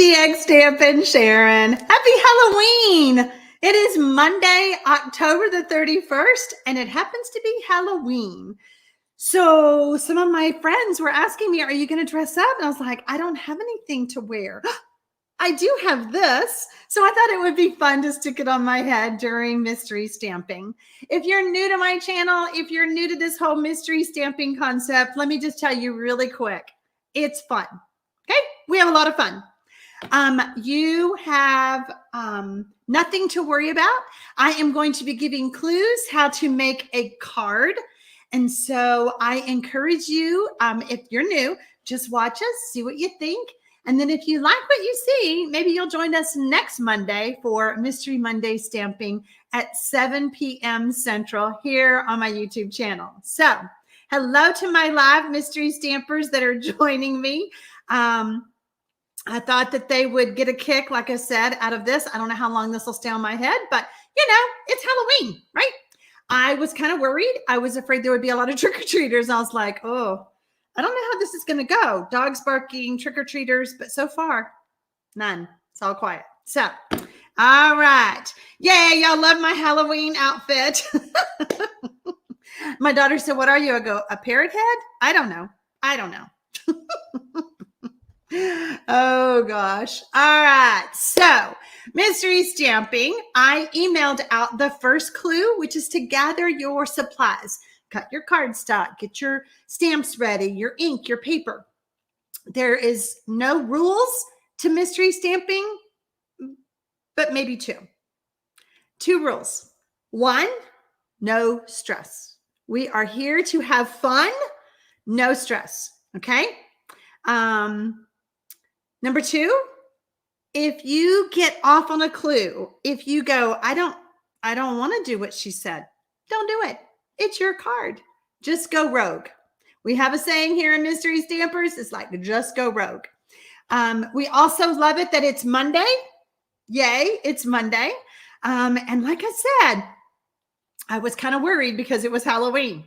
TxStampin, Sharon. Happy Halloween. It is Monday, October the 31st, and it happens to be Halloween. So some of my friends were asking me, are you going to dress up? And I was like, I don't have anything to wear. I do have this. So I thought it would be fun to stick it on my head during mystery stamping. If you're new to my channel, if you're new to this whole mystery stamping concept, let me just tell you really quick. It's fun. Okay. We have a lot of fun. You have nothing to worry about. I am going to be giving clues how to make a card. And so I encourage you, if you're new, just watch us, see what you think. And then if you like what you see, maybe you'll join us next Monday for Mystery Monday Stamping at 7 p.m. Central here on my YouTube channel. So hello to my live mystery stampers that are joining me. I thought that they would get a kick, like I said, out of this. I don't know how long this will stay on my head, but you know, it's Halloween, right? I was kind of worried. I was afraid there would be a lot of trick-or-treaters. I was like, oh, I don't know how this is going to go. Dogs barking, trick-or-treaters, but so far, none. It's all quiet. So, all right. Yeah, y'all love my Halloween outfit. My daughter said, what are you? I go, a parrot head? I don't know. I don't know. Oh gosh. All right. So mystery stamping. I emailed out the first clue, which is to gather your supplies. Cut your cardstock, get your stamps ready, your ink, your paper. There is no rules to mystery stamping, but maybe two. Two rules. One, no stress. We are here to have fun, no stress. Okay. Number two, if you get off on a clue, if you go, I don't want to do what she said, don't do it. It's your card. Just go rogue. We have a saying here in Mystery Stampers. It's like, just go rogue. We also love it that it's Monday. Yay, it's Monday. And like I said, I was kind of worried because it was Halloween.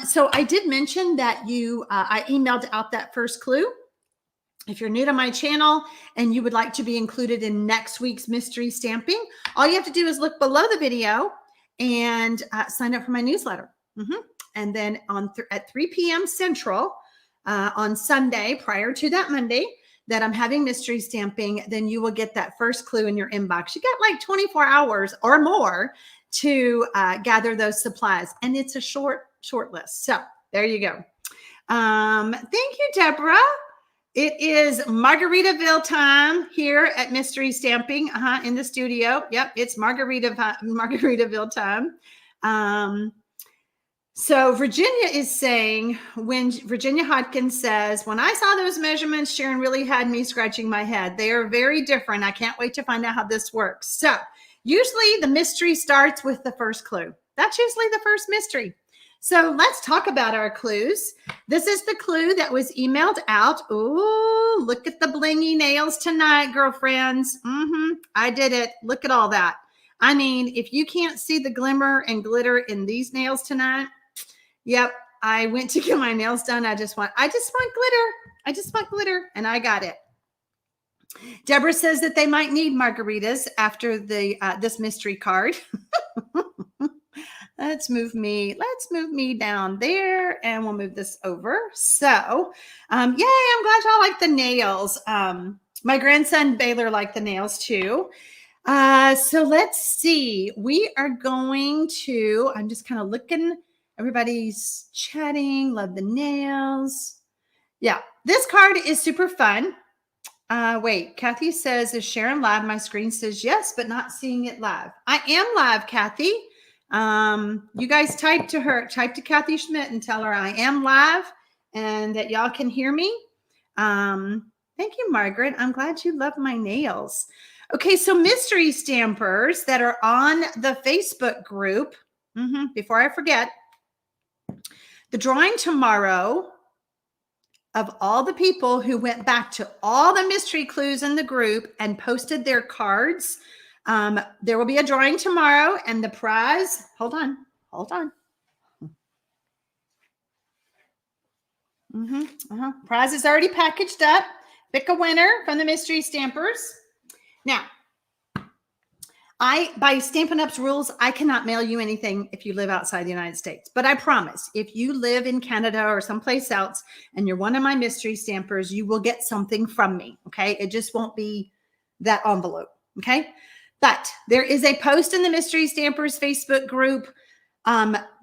So I did mention that I emailed out that first clue. If you're new to my channel and you would like to be included in next week's mystery stamping, all you have to do is look below the video and sign up for my newsletter. And then at 3 p.m. Central on Sunday, prior to that Monday that I'm having mystery stamping, then you will get that first clue in your inbox. You got like 24 hours or more to gather those supplies. And it's a short list. So there you go. Thank you, Deborah. It is Margaritaville time here at Mystery Stamping in the studio. Yep, it's Margaritaville time. So Virginia is saying, when Virginia Hodkins says, when I saw those measurements, Sharon really had me scratching my head. They are very different. I can't wait to find out how this works. So usually the mystery starts with the first clue. That's usually the first mystery. So let's talk about our clues. This is the clue that was emailed out. Ooh, look at the blingy nails tonight, girlfriends. I did it. Look at all that. I mean, if you can't see the glimmer and glitter in these nails tonight, yep, I went to get my nails done. I just want glitter. I just want glitter, and I got it. Deborah says that they might need margaritas after this mystery card. Let's move me down there, and we'll move this over. So, yay, I'm glad y'all like the nails. My grandson Baylor liked the nails too. So let's see. We are going to, I'm just kind of looking, everybody's chatting, love the nails. Yeah, this card is super fun. Wait, Kathy says, is Sharon live? My screen says yes, but not seeing it live. I am live, Kathy. You guys type to Kathy Schmidt and tell her I am live and that y'all can hear me. Thank you, Margaret. I'm glad you love my nails. Okay, so mystery stampers that are on the Facebook group, before I forget, the drawing tomorrow of all the people who went back to all the mystery clues in the group and posted their cards. There will be a drawing tomorrow, and the prize, hold on. Prize is already packaged up. Pick a winner from the mystery stampers. Now, by Stampin' Up's rules, I cannot mail you anything if you live outside the United States. But I promise, if you live in Canada or someplace else and you're one of my mystery stampers, you will get something from me, okay? It just won't be that envelope, okay? But there is a post in the Mystery Stampers Facebook group.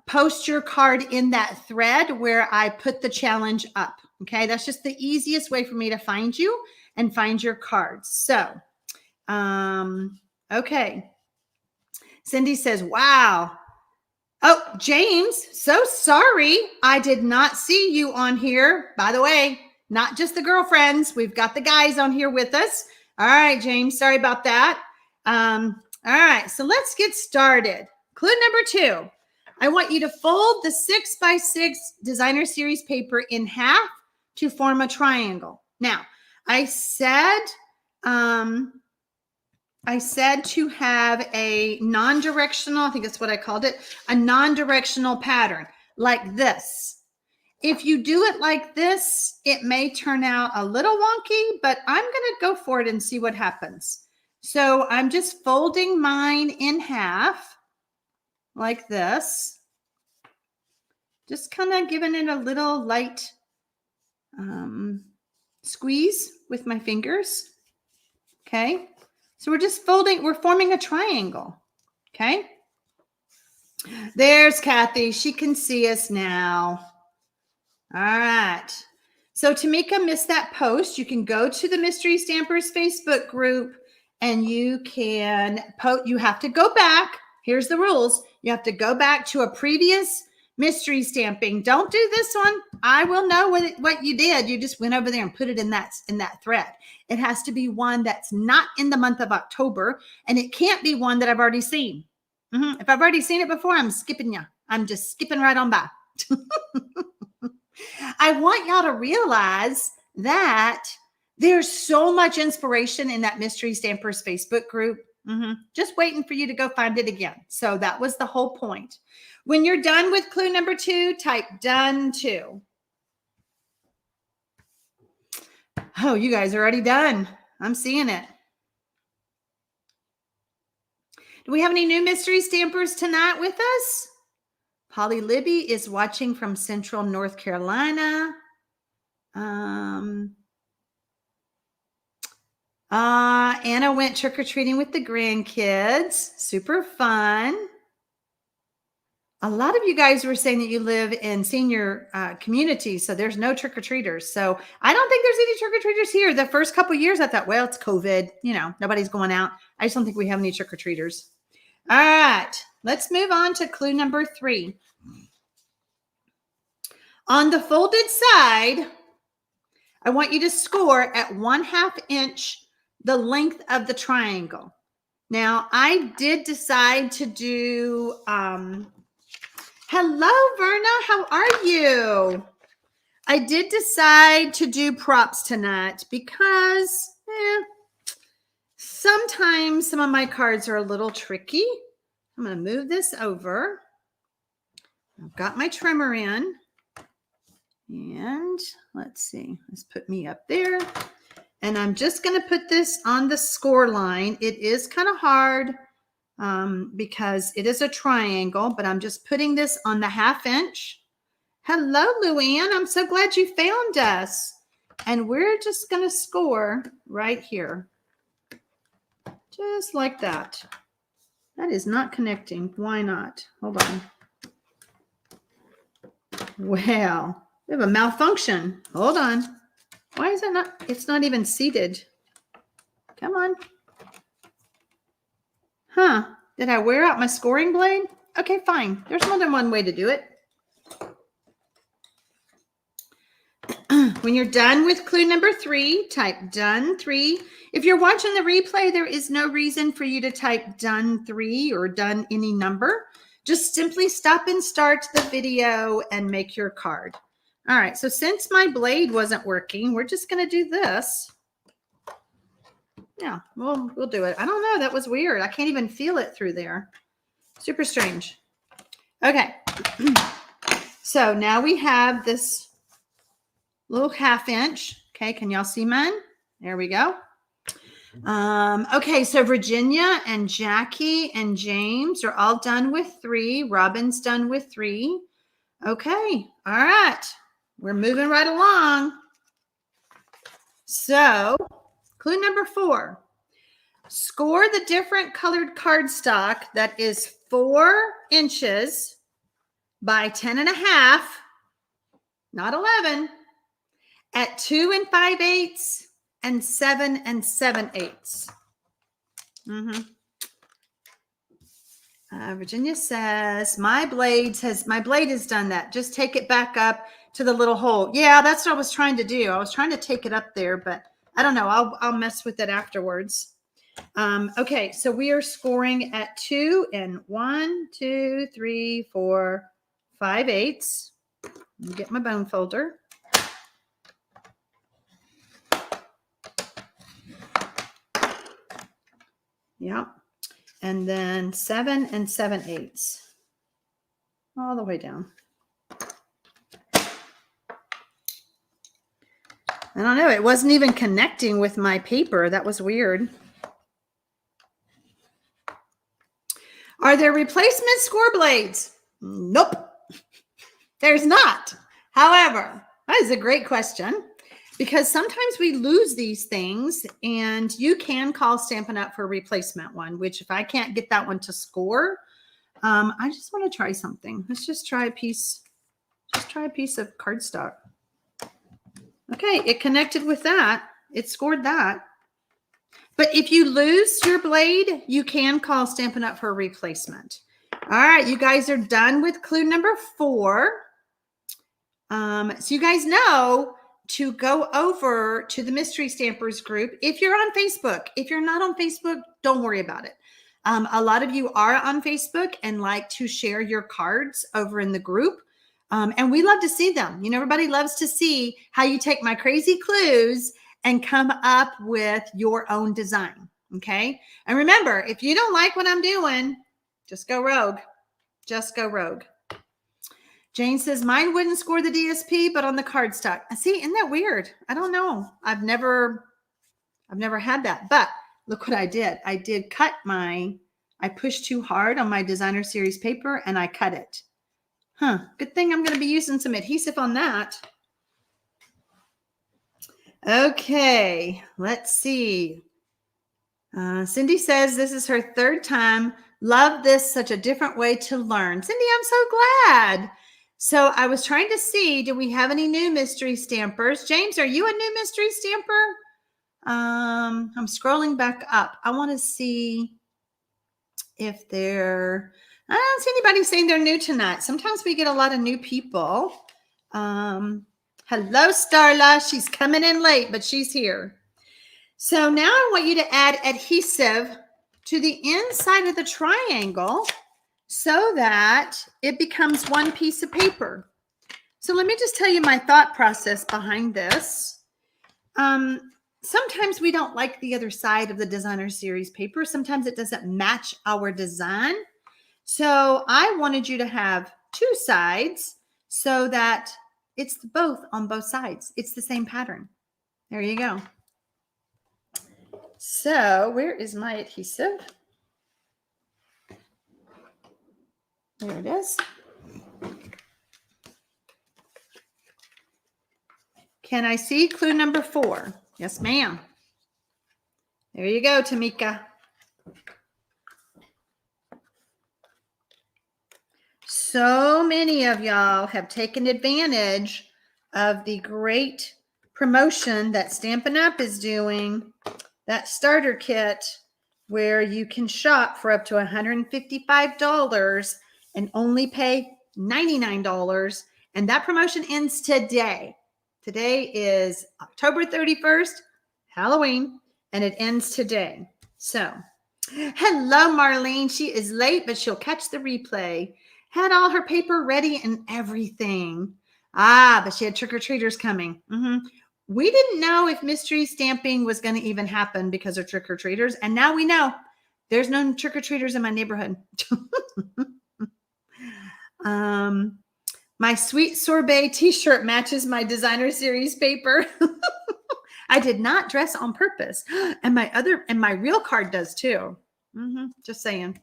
Post your card in that thread where I put the challenge up, okay? That's just the easiest way for me to find you and find your cards. So, okay. Cindy says, wow. Oh, James, so sorry. I did not see you on here. By the way, not just the girlfriends. We've got the guys on here with us. All right, James, sorry about that. All right, so let's get started. Clue number 2. I want you to fold the 6x6 Designer Series paper in half to form a triangle. Now, I said to have a non-directional, I think that's what I called it, a non-directional pattern like this. If you do it like this, it may turn out a little wonky, but I'm going to go for it and see what happens. So I'm just folding mine in half like this. Just kind of giving it a little light squeeze with my fingers. Okay. So we're just folding, we're forming a triangle. Okay. There's Kathy. She can see us now. All right. So Tamika missed that post. You can go to the Mystery Stampers Facebook group and you can you have to go back. Here's the rules. You have to go back to a previous mystery stamping. Don't do this one. I will know what you did. You just went over there and put it in that thread. It has to be one that's not in the month of October, and it can't be one that I've already seen. If I've already seen it before, I'm skipping you. I'm just skipping right on by. I want y'all to realize that there's so much inspiration in that Mystery Stampers Facebook group. Just waiting for you to go find it again. So that was the whole point. When you're done with clue number 2, type done 2. Oh, you guys are already done. I'm seeing it. Do we have any new mystery stampers tonight with us? Polly Libby is watching from Central North Carolina. Anna went trick-or-treating with the grandkids. Super fun. A lot of you guys were saying that you live in senior communities, so there's no trick-or-treaters. So I don't think there's any trick-or-treaters here. The first couple of years, I thought, well, it's COVID. You know, nobody's going out. I just don't think we have any trick-or-treaters. All right, let's move on to clue number 3. On the folded side, I want you to score at 1/2 inch the length of the triangle. Now, I did decide to do... Hello, Verna. How are you? I did decide to do props tonight because sometimes some of my cards are a little tricky. I'm going to move this over. I've got my trimmer in. And let's see. Let's put me up there. And I'm just going to put this on the score line. It is kind of hard. Because it is a triangle, but I'm just putting this on the 1/2 inch. Hello, Luann. I'm so glad you found us. And we're just going to score right here. Just like that. That is not connecting. Why not? Hold on. Well, we have a malfunction. Hold on. Why is it not? It's not even seated. Come on. Huh. Did I wear out my scoring blade? Okay, fine. There's more than one way to do it. When you're done with clue number 3, type done 3. If you're watching the replay, there is no reason for you to type done 3 or done any number. Just simply stop and start the video and make your card. All right, so since my blade wasn't working, we're just going to do this. Yeah, we'll do it. I don't know. That was weird. I can't even feel it through there. Super strange. Okay. So now we have this little 1/2 inch. Okay, can y'all see mine? There we go. Okay, so Virginia and Jackie and James are all done with 3. Robin's done with 3. Okay, all right. We're moving right along. So, clue number 4. Score the different colored cardstock that is 4 inches by 10.5, not 11, at 2 5/8 and 7 7/8. Virginia says, my blade has done that. Just take it back up to the little hole. Yeah, that's what I was trying to do. I was trying to take it up there, but I don't know. I'll mess with it afterwards. Okay, so we are scoring at 2 and 1, 2, 3, 4, 5/8. Let me get my bone folder. Yeah. And then 7 7/8 all the way down. I don't know. It wasn't even connecting with my paper. That was weird. Are there replacement score blades? Nope. There's not. However, that is a great question because sometimes we lose these things and you can call Stampin' Up! For a replacement one, which if I can't get that one to score, I just want to try something. Let's just try a piece. Just try a piece of cardstock. Okay, it connected with that. It scored that. But if you lose your blade, you can call Stampin' Up! For a replacement. All right, you guys are done with clue number 4. So you guys know to go over to the Mystery Stampers group if you're on Facebook. If you're not on Facebook, don't worry about it. A lot of you are on Facebook and like to share your cards over in the group. And we love to see them. You know, everybody loves to see how you take my crazy clues and come up with your own design. Okay. And remember, if you don't like what I'm doing, just go rogue. Just go rogue. Jane says, mine wouldn't score the DSP, but on the cardstock. See, isn't that weird? I don't know. I've never had that. But look what I did. I did cut I pushed too hard on my designer series paper and I cut it. Good thing I'm going to be using some adhesive on that. Okay, let's see. Cindy says this is her 3rd time. Love this, such a different way to learn. Cindy, I'm so glad. So I was trying to see, do we have any new mystery stampers? James, are you a new mystery stamper? I'm scrolling back up. I want to see if I don't see anybody saying they're new tonight. Sometimes we get a lot of new people. Hello, Starla. She's coming in late, but she's here. So now I want you to add adhesive to the inside of the triangle so that it becomes one piece of paper. So let me just tell you my thought process behind this. Sometimes we don't like the other side of the designer series paper. Sometimes it doesn't match our design. So I wanted you to have 2 sides so that it's both on both sides. It's the same pattern. There you go. So where is my adhesive? There it is. Can I see clue number 4? Yes, ma'am. There you go, Tamika. So many of y'all have taken advantage of the great promotion that Stampin' Up! Is doing, that starter kit where you can shop for up to $155 and only pay $99. And that promotion ends today. Today is October 31st, Halloween, and it ends today. So, hello, Marlene. She is late, but she'll catch the replay. Had all her paper ready and everything. But she had trick-or-treaters coming. We didn't know if mystery stamping was going to even happen because of trick-or-treaters. And now we know there's no trick-or-treaters in my neighborhood. My sweet sorbet t-shirt matches my designer series paper. I did not dress on purpose. And my real card does too. Just saying.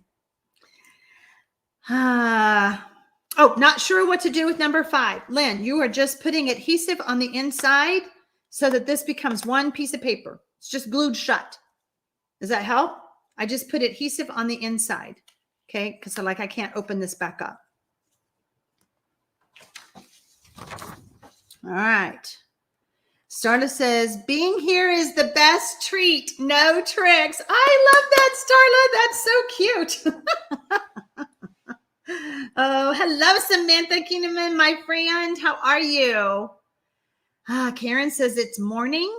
Oh, not sure what to do with number 5. Lynn, you are just putting adhesive on the inside so that this becomes one piece of paper. It's just glued shut. Does that help? I just put adhesive on the inside. Okay, because I can't open this back up. All right. Starla says, being here is the best treat. No tricks. I love that, Starla. That's so cute. Oh, hello, Samantha Keeneman, my friend. How are you? Karen says it's morning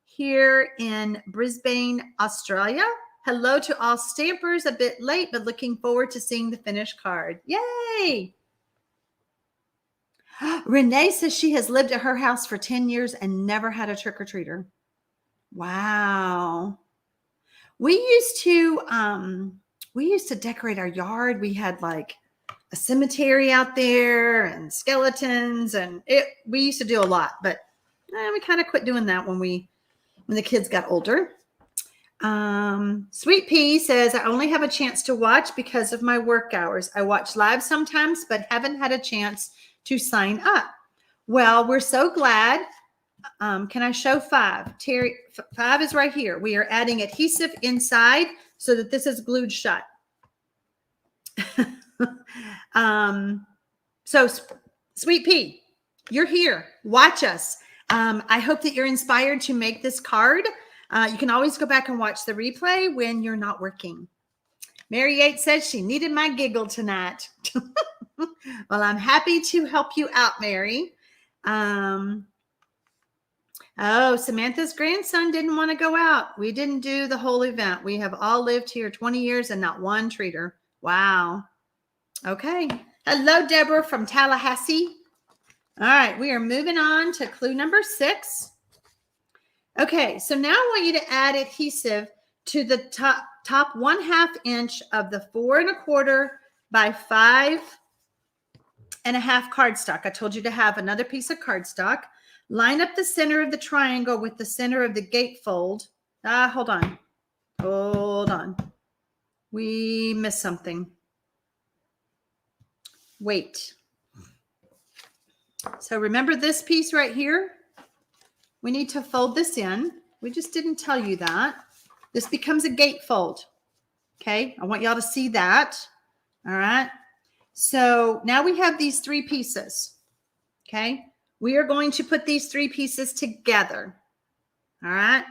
here in Brisbane, Australia. Hello to all stampers. A bit late, but looking forward to seeing the finished card. Yay! Renee says she has lived at her house for 10 years and never had a trick-or-treater. Wow. We used to decorate our yard. We had like a cemetery out there and skeletons, and we used to do a lot, but we kind of quit doing that when the kids got older. Sweet Pea says, I only have a chance to watch because of my work hours. I watch live sometimes, but haven't had a chance to sign up. Well, we're so glad. Can I show 5? Terry, 5 is right here. We are adding adhesive inside so that this is glued shut. So Sweet Pea, you're here. Watch us. I hope that you're inspired to make this card. You can always go back and watch the replay when you're not working. Mary Yates says she needed my giggle tonight. Well, I'm happy to help you out, Mary. Oh, Samantha's grandson didn't want to go out. We didn't do the whole event. We have all lived here 20 years and not one treater. Wow. Okay. Hello, Deborah from Tallahassee. All right. We are moving on to clue number 6. Okay. So now I want you to add adhesive to the top 1/2 inch of the 4 1/4 by 5 1/2 cardstock. I told you to have another piece of cardstock. Line up the center of the triangle with the center of the gatefold. Hold on. Hold on. We missed something. Wait. So remember this piece right here? We need to fold this in. We just didn't tell you that. This becomes a gatefold. Okay. I want y'all to see that. All right. So now we have these 3 pieces. Okay. We are going to put these 3 pieces together. All right.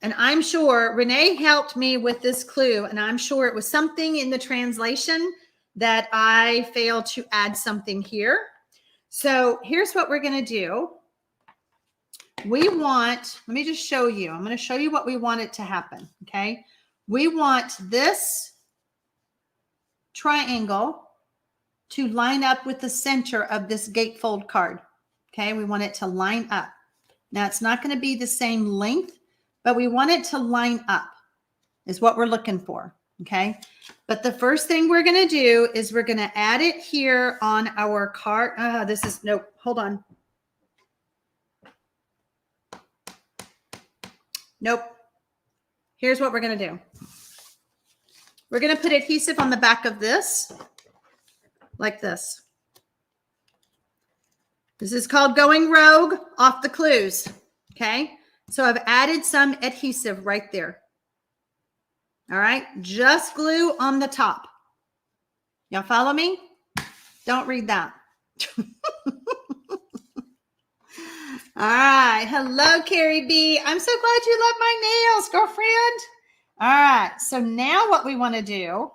And I'm sure Renee helped me with this clue, and I'm sure it was something in the translation that I failed to add something here. So here's what we're going to do. Let me just show you. I'm going to show you what we want it to happen. Okay. We want this triangle to line up with the center of this gatefold card. Okay. We want it to line up. Now it's not going to be the same length, but we want it to line up is what we're looking for. Okay. But the first thing we're going to do is we're going to add it here on our card. Nope. Hold on. Nope. Here's what we're going to do. We're going to put adhesive on the back of this like this. This is called going rogue off the clues. Okay. So I've added some adhesive right there. All right. Just glue on the top. Y'all follow me? Don't read that. All right. Hello, Carrie B. I'm so glad you love my nails, girlfriend. All right. So now what we want to do,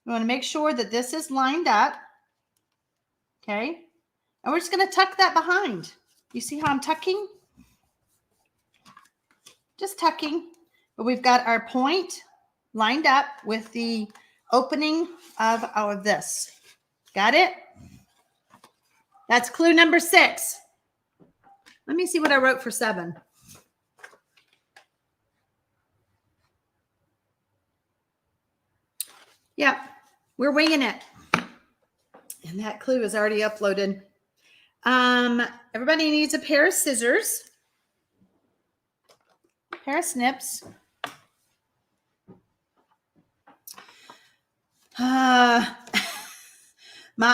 we want to make sure that this is lined up. Okay. And we're just going to tuck that behind. You see how I'm tucking? Just tucking. But we've got our point lined up with the opening of our this. Got it? That's clue number 6. Let me see what I wrote for 7. Yeah, we're winging it. And that clue is already uploaded. Everybody needs a pair of scissors. pair of snips. My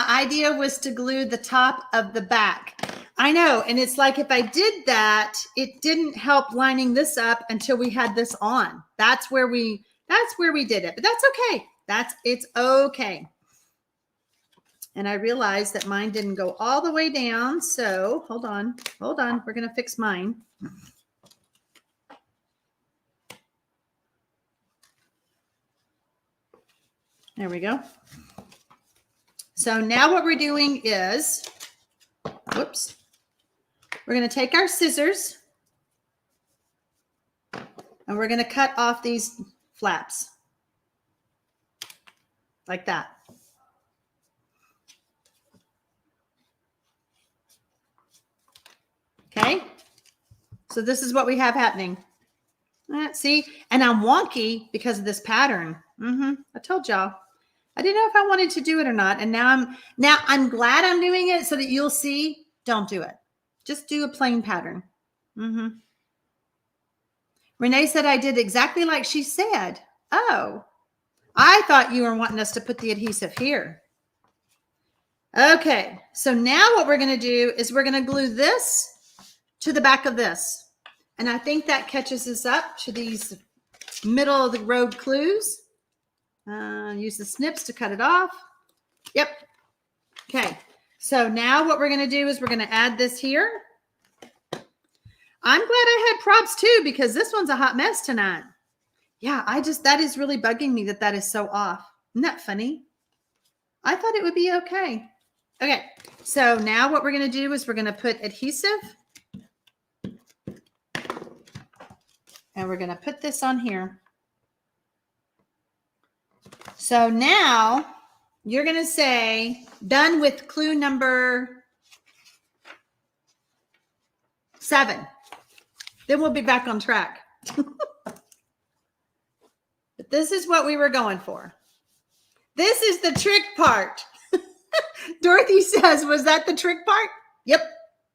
idea was to glue the top of the back. I know, and it's like if I did that, it didn't help lining this up until we had this on. That's where we did it, but that's okay. It's okay. And I realized that mine didn't go all the way down, so hold on. We're gonna fix mine. There we go. So now what we're doing is, whoops, we're going to take our scissors and we're going to cut off these flaps like that. Okay. So this is what we have happening. See, and I'm wonky because of this pattern. I told y'all. I didn't know if I wanted to do it or not. And now I'm glad I'm doing it so that you'll see. Don't do it. Just do a plain pattern. Renee said I did exactly like she said. Oh, I thought you were wanting us to put the adhesive here. Okay, so now what we're going to do is we're going to glue this to the back of this. And I think that catches us up to these middle of the road clues. Use the snips to cut it off. Yep. Okay. So now what we're going to do is we're going to add this here. I'm glad I had props too, because this one's a hot mess tonight. Yeah, that is really bugging me that is so off. Isn't that funny? I thought it would be okay. Okay. So now what we're going to do is we're going to put adhesive. And we're going to put this on here. So now you're going to say, done with clue number 7. Then we'll be back on track. But this is what we were going for. This is the trick part. Dorothy says, was that the trick part? Yep.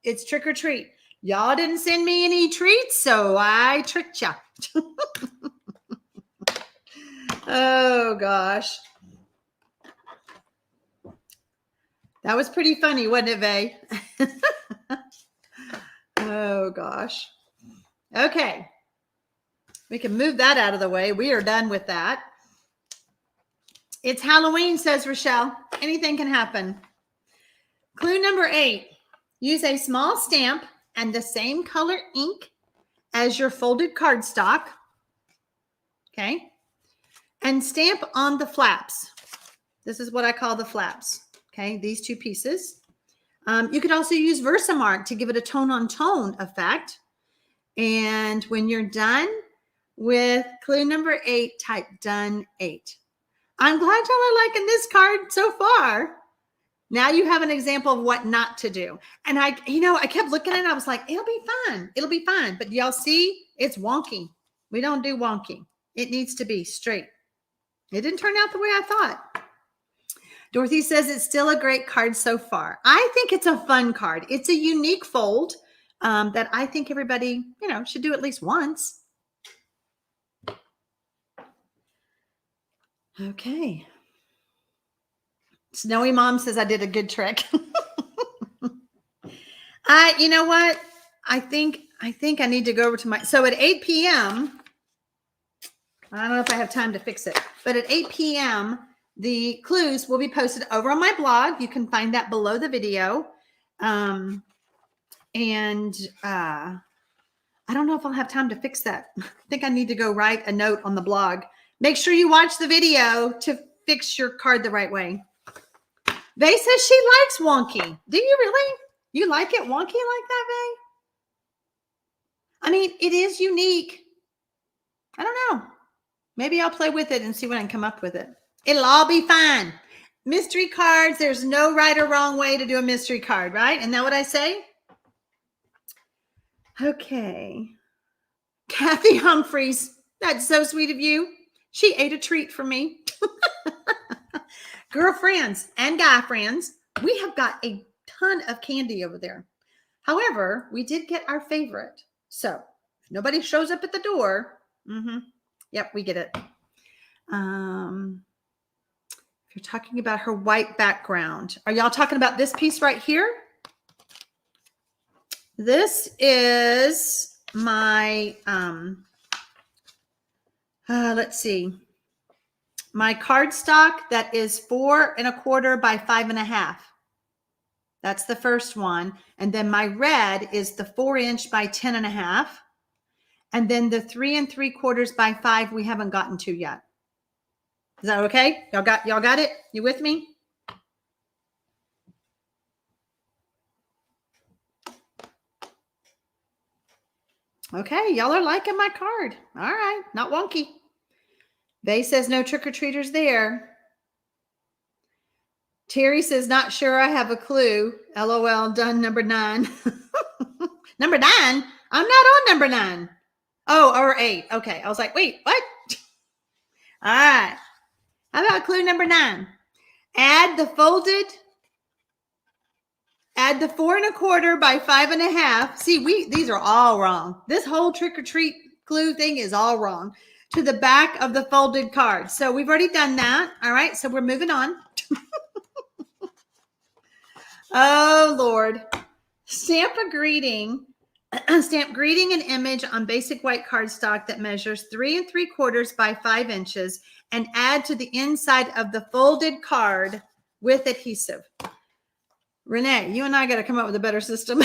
It's trick or treat. Y'all didn't send me any treats, so I tricked ya. Oh, gosh. That was pretty funny, wasn't it, Vay? Oh, gosh. Okay. We can move that out of the way. We are done with that. It's Halloween, says Rochelle. Anything can happen. Clue number 8. Use a small stamp and the same color ink as your folded cardstock. Okay. And stamp on the flaps. This is what I call the flaps. Okay. These 2 pieces. You could also use Versamark to give it a tone-on-tone effect. And when you're done with clue number 8, type done 8. I'm glad y'all are liking this card so far. Now you have an example of what not to do. And I kept looking at it. I was like, it'll be fine. It'll be fine. But y'all see, it's wonky. We don't do wonky. It needs to be straight. It didn't turn out the way I thought. Dorothy says it's still a great card so far. I think it's a fun card. It's a unique fold that I think everybody, should do at least once. Okay. Snowy Mom says I did a good trick. You know what? I think I need to go over to so at 8 p.m., I don't know if I have time to fix it, but at 8 p.m., the clues will be posted over on my blog. You can find that below the video. I don't know if I'll have time to fix that. I think I need to go write a note on the blog. Make sure you watch the video to fix your card the right way. Vay says she likes wonky. Do you really? You like it wonky like that, Vay? I mean, it is unique. I don't know. Maybe I'll play with it and see what I can come up with it. It'll all be fine. Mystery cards, there's no right or wrong way to do a mystery card, right? Isn't that what I say? Okay. Kathy Humphreys, that's so sweet of you. She ate a treat for me. Girlfriends and guy friends, we have got a ton of candy over there. However, we did get our favorite. So Nobody shows up at the door. Yep, we get it. If you're talking about her white background, are y'all talking about this piece right here? This is my, let's see, my cardstock that is 4 1/4 by 5 1/2. That's the first one. And then my red is the 4" by 10 1/2. And then the 3 3/4 by 5 we haven't gotten to yet. Is that okay? Y'all got it? You with me? Okay, y'all are liking my card. All right, not wonky. Bay says no trick-or-treaters there. Terry says, not sure I have a clue. LOL, done number 9. Number 9? I'm not on number 9. Oh, or 8. Okay, I was like, wait, what? All right. How about clue number 9? Add the 4 1/4 by 5 1/2. See, these are all wrong. This whole trick-or-treat clue thing is all wrong. To the back of the folded card. So we've already done that. All right, so we're moving on. Oh, Lord. Stamp greeting an image on basic white cardstock that measures 3 3/4 by 5 inches and add to the inside of the folded card with adhesive. Renee, you and I got to come up with a better system.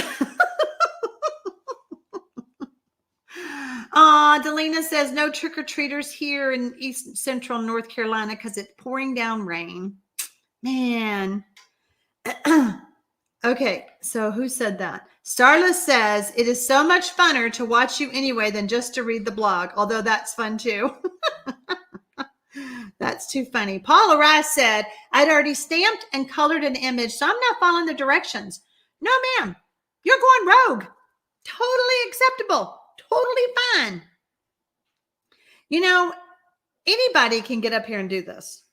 Delina says no trick-or-treaters here in East Central North Carolina because it's pouring down rain. Man. Okay, so who said that? Starla says it is so much funner to watch you anyway than just to read the blog, although that's fun too. That's too funny. Paula Rice said, I'd already stamped and colored an image, so I'm not following the directions. No, ma'am, you're going rogue. Totally acceptable. Totally fine. You know, anybody can get up here and do this.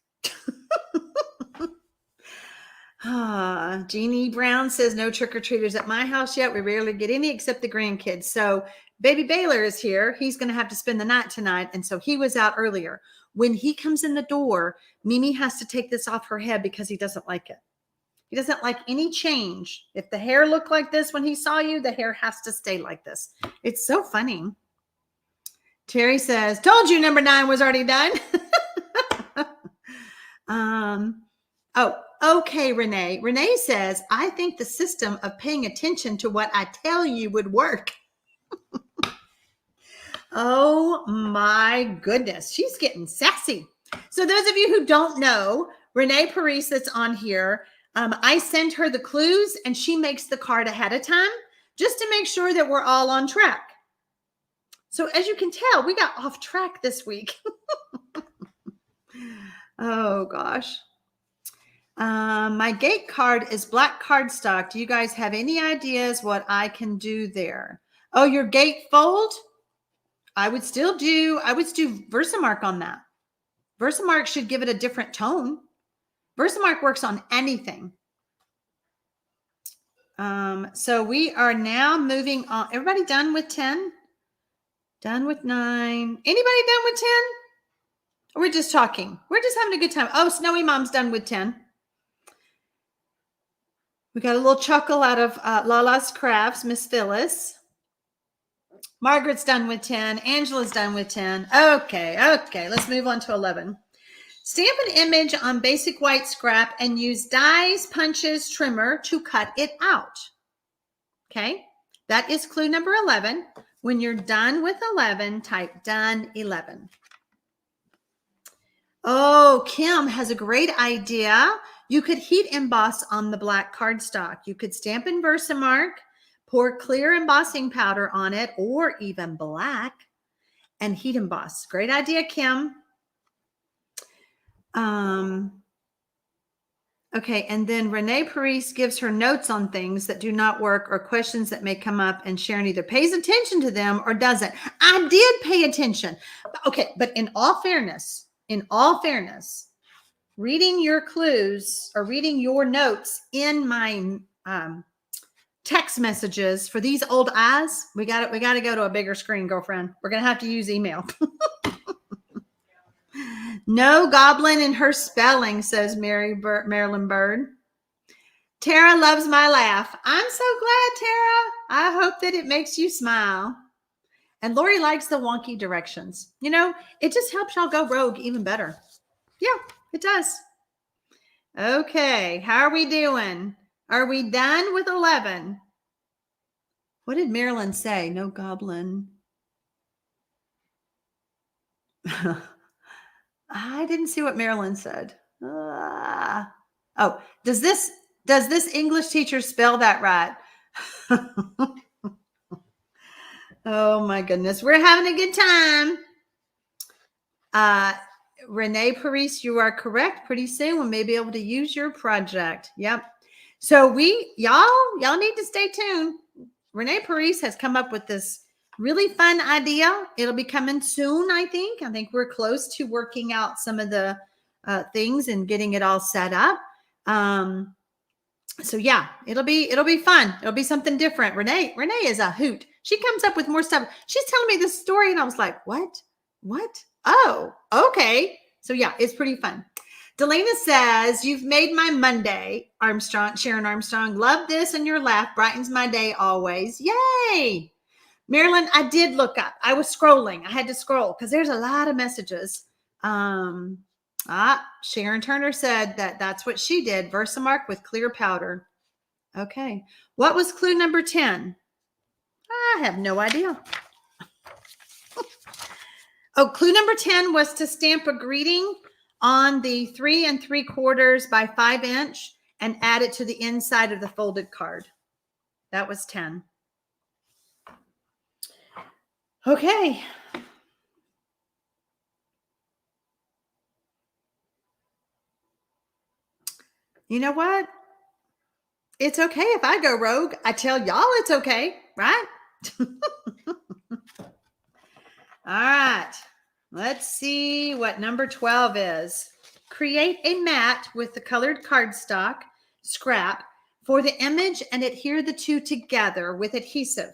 Jeannie Brown says no trick-or-treaters at my house yet. We rarely get any except the grandkids. So baby Baylor is here. He's going to have to spend the night tonight. And so he was out earlier. When he comes in the door, Mimi has to take this off her head because he doesn't like it. He doesn't like any change. If the hair looked like this when he saw you, the hair has to stay like this. It's so funny. Terry says, told you number 9 was already done. Oh, okay, Renee. Renee says, I think the system of paying attention to what I tell you would work. Oh my goodness. She's getting sassy. So those of you who don't know, Renee Paris that's on here, I send her the clues and she makes the card ahead of time just to make sure that we're all on track. So as you can tell, we got off track this week. Oh gosh. My gate card is black cardstock. Do you guys have any ideas what I can do there? Oh, your gate fold? I would do Versamark on that. Versamark should give it a different tone. Versamark works on anything. So we are now moving on. Everybody done with 10? Done with 9? Anybody done with 10? Or we're just talking? We're just having a good time. Oh, Snowy Mom's done with 10. We got a little chuckle out of Lala's Crafts, Miss Phyllis. Margaret's done with 10. Angela's done with 10. Okay. Let's move on to 11. Stamp an image on basic white scrap and use dies, punches, trimmer to cut it out. Okay, that is clue number 11. When you're done with 11, type done 11. Oh, Kim has a great idea. You could heat emboss on the black cardstock. You could stamp in Versamark, pour clear embossing powder on it, or even black, and heat emboss. Great idea, Kim. Okay, and then Renee Paris gives her notes on things that do not work or questions that may come up, and Sharon either pays attention to them or doesn't. I did pay attention. Okay, but in all fairness, reading your clues or reading your notes in my text messages for these old eyes, we got to go to a bigger screen, girlfriend. We're going to have to use email. No goblin in her spelling, says Marilyn Bird. Tara loves my laugh. I'm so glad, Tara. I hope that it makes you smile. And Lori likes the wonky directions. You know, it just helps y'all go rogue even better. Yeah, it does. Okay, how are we doing? Are we done with 11? What did Marilyn say? No goblin. I didn't see what Marilyn said. Oh, does this English teacher spell that right? Oh my goodness. We're having a good time. Renee Paris, you are correct. Pretty soon we may be able to use your project. Yep. So y'all need to stay tuned. Renee Paris has come up with this really fun idea. It'll be coming soon, I think. I think we're close to working out some of the things and getting it all set up. So yeah, it'll be fun. It'll be something different. Renee is a hoot. She comes up with more stuff. She's telling me this story and I was like, what? Oh, okay. So yeah, it's pretty fun. Delana says, you've made my Monday, Sharon Armstrong. Love this, and your laugh brightens my day always. Yay. Marilyn, I did look up. I was scrolling. I had to scroll because there's a lot of messages. Sharon Turner said that's what she did. Versamark with clear powder. Okay. What was clue number 10? I have no idea. Oh, clue number 10 was to stamp a greeting on the 3 3/4 by 5 inch and add it to the inside of the folded card. That was 10. Okay. You know what? It's okay if I go rogue. I tell y'all it's okay, right? All right. Let's see what number 12 is. Create a mat with the colored cardstock scrap for the image and adhere the two together with adhesive.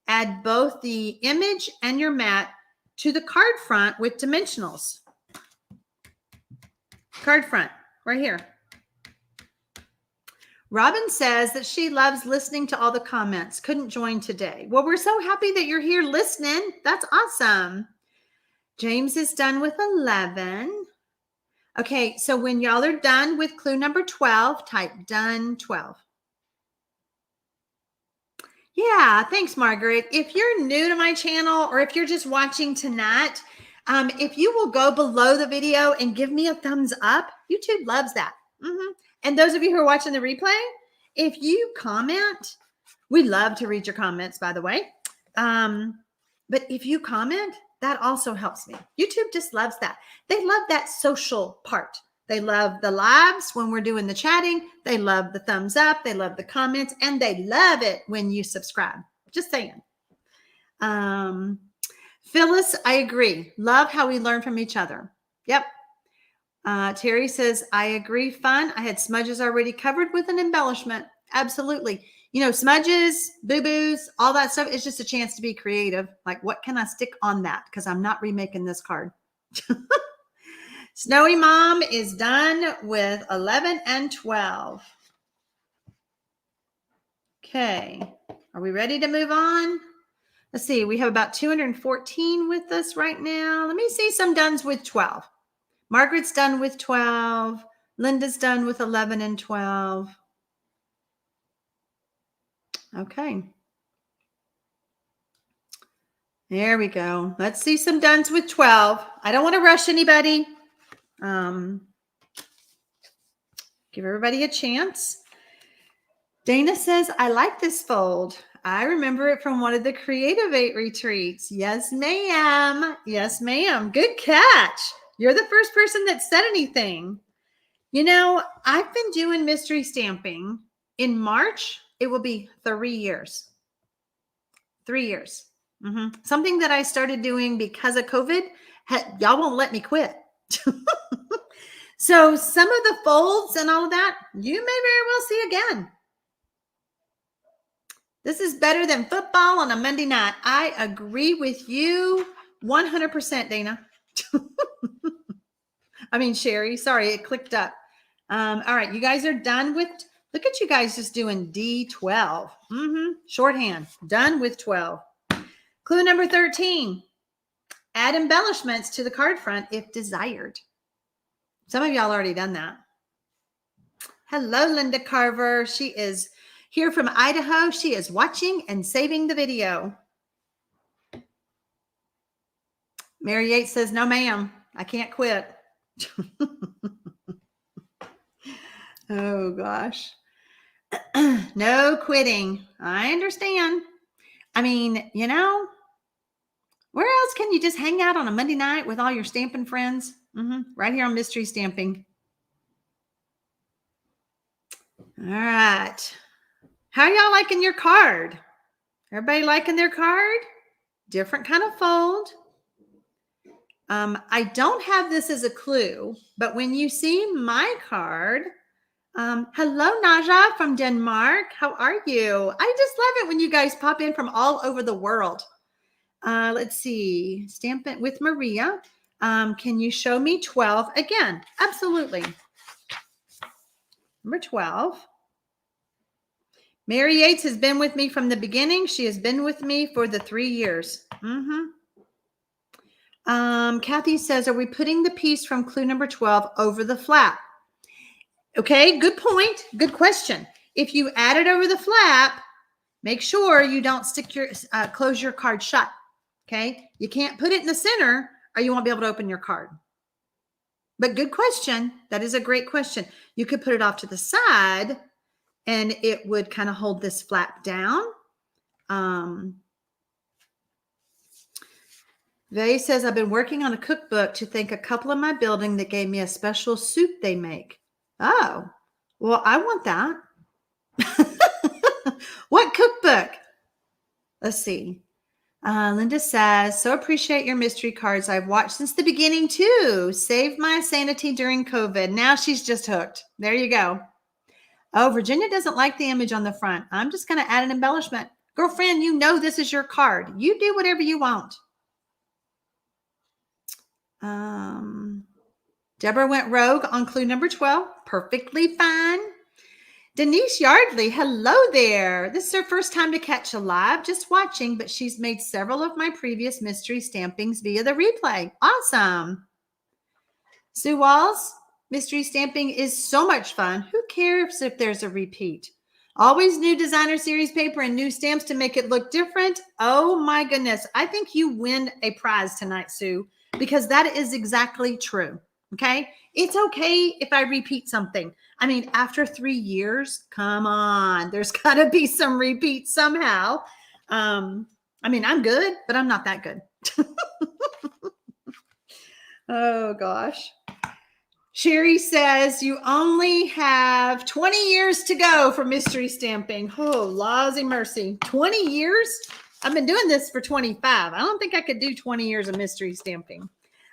Add both the image and your mat to the card front with dimensionals. Card front, right here. Robin says that she loves listening to all the comments. Couldn't join today. Well, we're so happy that you're here listening. That's awesome. James is done with 11. Okay, so when y'all are done with clue number 12, type done 12. Yeah, thanks, Margaret. If you're new to my channel or if you're just watching tonight, if you will go below the video and give me a thumbs up, YouTube loves that. And those of you who are watching the replay, if you comment, we love to read your comments, by the way. But if you comment, that also helps me. YouTube just loves that. They love that social part. They love the lives when we're doing the chatting. They love the thumbs up. They love the comments. And they love it when you subscribe. Just saying. Phyllis, I agree. Love how we learn from each other. Yep. Terry says, I agree. Fun. I had smudges already covered with an embellishment. Absolutely. You know, smudges, boo-boos, all that stuff is just a chance to be creative. Like, what can I stick on that? Because I'm not remaking this card. Snowy Mom is done with 11 and 12. Okay. Are we ready to move on? Let's see. We have about 214 with us right now. Let me see some dones with 12. Margaret's done with 12. Linda's done with 11 and 12. Okay. There we go. Let's see some dones with 12. I don't want to rush anybody. Give everybody a chance. Dana says, I like this fold. I remember it from one of the Creative 8 retreats. Yes, ma'am. Yes, ma'am. Good catch. You're the first person that said anything. You know, I've been doing mystery stamping. In March, it will be 3 years. 3 years. Something that I started doing because of COVID. Y'all won't let me quit. So some of the folds and all of that, you may very well see again. This is better than football on a Monday night. I agree with you 100%, Dana. I mean, Sherry, sorry, it clicked up. All right, you guys are done with, look at you guys just doing D12. Shorthand, done with 12. Clue number 13, add embellishments to the card front if desired. Some of y'all already done that. Hello, Linda Carver. She is here from Idaho. She is watching and saving the video. Mary Yates says, no, ma'am, I can't quit. Oh, gosh. No quitting. I understand. I mean, you know, where else can you just hang out on a Monday night with all your stamping friends? Right here on Mystery Stamping. All right. How y'all liking your card? Everybody liking their card? Different kind of fold. I don't have this as a clue, but when you see my card, hello, Naja from Denmark. How are you? I just love it when you guys pop in from all over the world. Let's see. Stampin' with Maria. Can you show me 12 again? Absolutely. Number 12. Mary Yates has been with me from the beginning. She has been with me for the 3 years. Kathy says, are we putting the piece from clue number 12 over the flap? Okay, good point. Good question. If you add it over the flap, make sure you don't stick your, close your card shut. Okay, you can't put it in the center or you won't be able to open your card. But good question. That is a great question. You could put it off to the side and it would kind of hold this flap down. Vay says, I've been working on a cookbook to thank a couple in my building that gave me a special soup they make. Oh, well, I want that. What cookbook? Let's see. Linda says, so appreciate your mystery cards. I've watched since the beginning too. Saved my sanity during COVID. Now she's just hooked. There you go. Oh, Virginia doesn't like the image on the front. I'm just going to add an embellishment. Girlfriend, you know this is your card. You do whatever you want. Deborah went rogue on clue number 12. Perfectly fine. Denise Yardley, hello there. This is her first time to catch a live, just watching, but she's made several of my previous mystery stampings via the replay. Awesome. Sue Walls, mystery stamping is so much fun. Who cares if there's a repeat? Always new designer series paper and new stamps to make it look different. Oh my goodness. I think you win a prize tonight, Sue, because that is exactly true. Okay. It's okay if I repeat something. I mean, after 3 years, come on, there's got to be some repeats somehow. I mean, I'm good, but I'm not that good. Oh gosh. Sherry says you only have 20 years to go for mystery stamping. Oh, lousy mercy. 20 years? I've been doing this for 25. I don't think I could do 20 years of mystery stamping.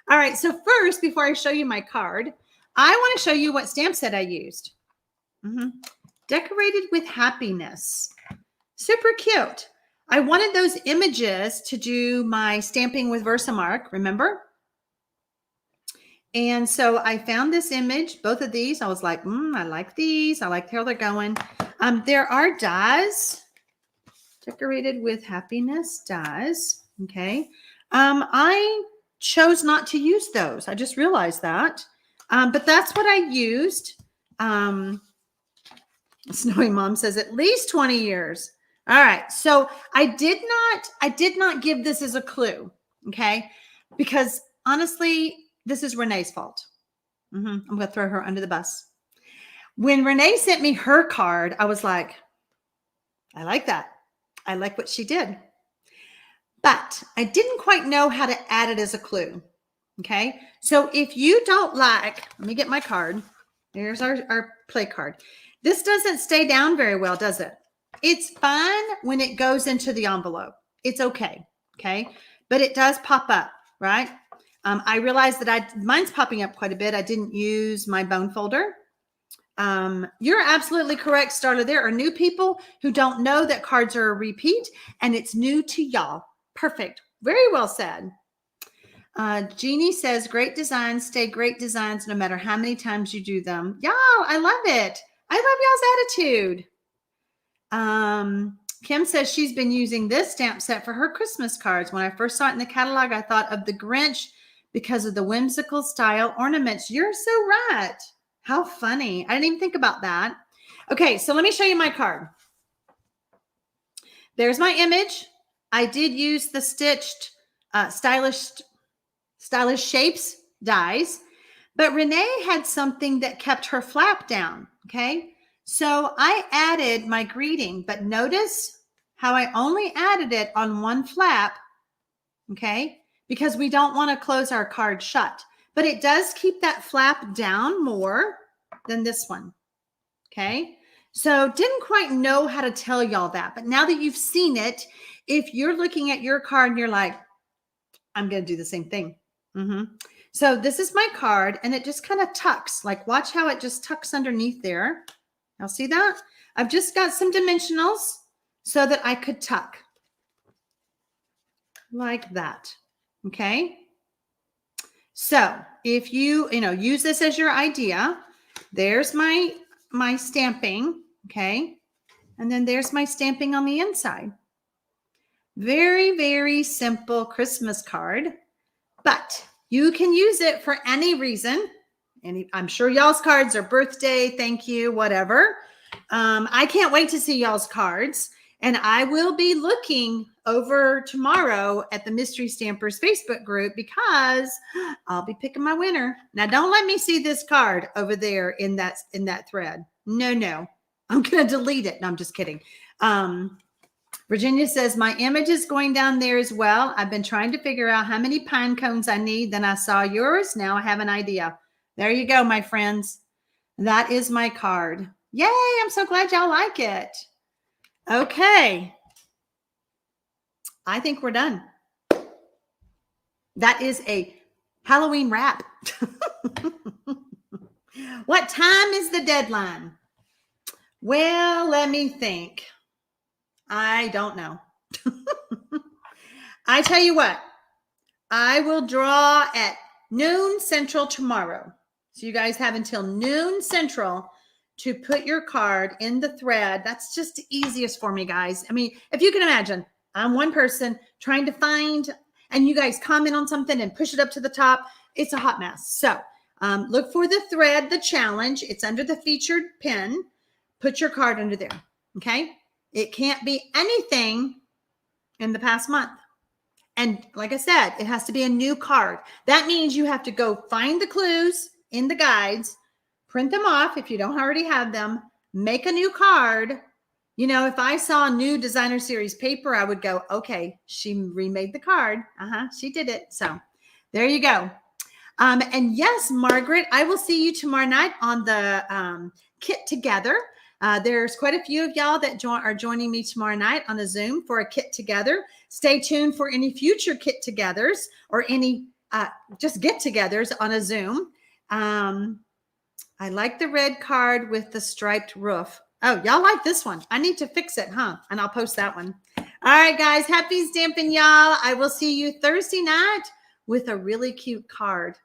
All right. So first, before I show you my card, I want to show you what stamp set I used. Decorated with Happiness. Super cute. I wanted those images to do my stamping with Versamark, remember? And so I found this image, both of these. I was like, I like these. I like how they're going. There are dies, Decorated with Happiness dies. Okay. I chose not to use those. I just realized that. But that's what I used. Snowy Mom says at least 20 years. All right. So I did not give this as a clue. Okay. Because honestly, this is Renee's fault. I'm going to throw her under the bus. When Renee sent me her card, I was like, I like that. I like what she did. But I didn't quite know how to add it as a clue. Okay. So if you don't like, let me get my card. Here's our play card. This doesn't stay down very well, does it? It's fine when it goes into the envelope. It's okay. Okay. But it does pop up, right? I realized that mine's popping up quite a bit. I didn't use my bone folder. You're absolutely correct, Starla. There are new people who don't know that cards are a repeat, and it's new to y'all. Perfect. Very well said. Jeannie says, great designs stay great designs no matter how many times you do them. Y'all, I love it. I love y'all's attitude. Kim says she's been using this stamp set for her Christmas cards. When I first saw it in the catalog, I thought of the Grinch because of the whimsical style ornaments. You're so right. How funny. I didn't even think about that. Okay, so let me show you my card. There's my image. I did use the stitched stylish shapes dies, but Renee had something that kept her flap down. Okay, so I added my greeting, but notice how I only added it on one flap. Okay, because we don't want to close our card shut, but it does keep that flap down more than this one. Okay, so didn't quite know how to tell y'all that, but now that you've seen it, if you're looking at your card and you're like, I'm going to do the same thing. So this is my card, and it just kind of tucks. Like, watch how it just tucks underneath there. Y'all see that? I've just got some dimensionals so that I could tuck like that. Okay. So if you use this as your idea, there's my stamping. Okay. And then there's my stamping on the inside. Very, very simple Christmas card, but you can use it for any reason. And I'm sure y'all's cards are birthday, thank you, whatever. I can't wait to see y'all's cards. And I will be looking over tomorrow at the Mystery Stampers Facebook group because I'll be picking my winner. Now, don't let me see this card over there in that thread. No. I'm going to delete it. No, I'm just kidding. Virginia says, my image is going down there as well. I've been trying to figure out how many pine cones I need. Then I saw yours. Now I have an idea. There you go, my friends. That is my card. Yay, I'm so glad y'all like it. Okay. I think we're done. That is a Halloween wrap. What time is the deadline? Well, let me think. I don't know. I tell you what, I will draw at noon Central tomorrow. So you guys have until noon Central to put your card in the thread. That's just the easiest for me, guys. I mean, if you can imagine, I'm one person trying to find, and you guys comment on something and push it up to the top. It's a hot mess. So look for the thread, the challenge. It's under the featured pin. Put your card under there. Okay. It can't be anything in the past month. And like I said, it has to be a new card. That means you have to go find the clues in the guides, print them off if you don't already have them, make a new card. You know, if I saw new designer series paper, I would go, okay, she remade the card. She did it. So there you go. And yes, Margaret, I will see you tomorrow night on the Kit Together. There's quite a few of y'all that are joining me tomorrow night on a Zoom for a Kit Together. Stay tuned for any future Kit Togethers or any just get-togethers on a Zoom. I like the red card with the striped roof. Oh, y'all like this one. I need to fix it, huh? And I'll post that one. All right, guys. Happy stamping, y'all. I will see you Thursday night with a really cute card.